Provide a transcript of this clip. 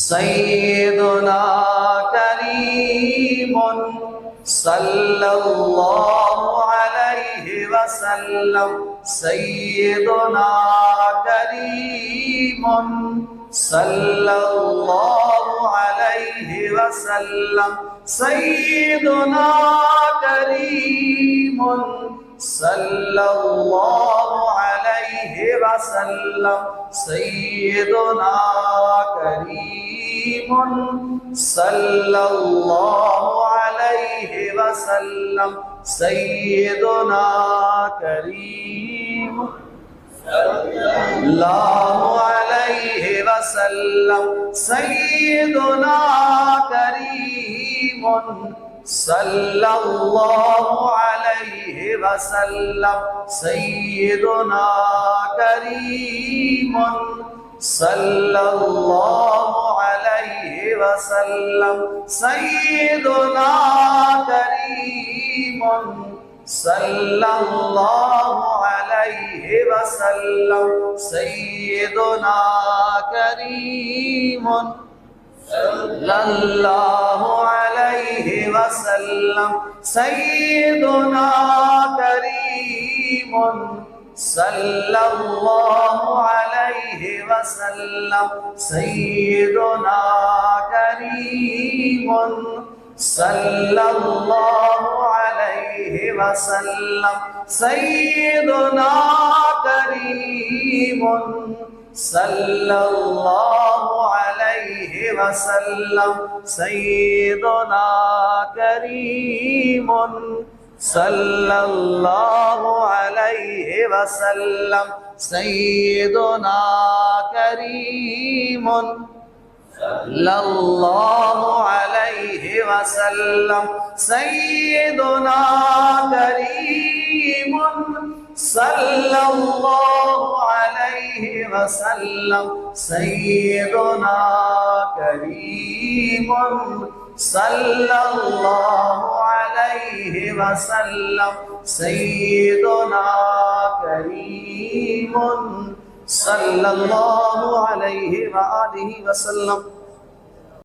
سيدنا كريم صلى الله عليه وسلم سيدنا كريم صلى الله عليه وسلم سيدنا كريم صلى الله عليه وسلم سيدنا كريم صلى الله عليه وسلم سيدنا كريم الله عليه وسلم سيدنا كريم صلى الله عليه وسلم سيدنا كريم صلى الله عليه وسلم سيدنا كريم صلى الله عليه وسلم سيدنا كريم صلى الله عليه وسلم سيدنا كريم صلى الله عليه وسلم سيدنا كريم صلى الله عليه وسلم سيدنا كريم صلى الله عليه وسلم سيدنا كريم صلى الله عليه وسلم سيدنا كريم صلى الله عليه وسلم سيدنا كريم صلى الله عليه وسلم سيدنا كريم صلى الله عليه وسلم سيدنا كريم صلى الله عليه وآله وسلم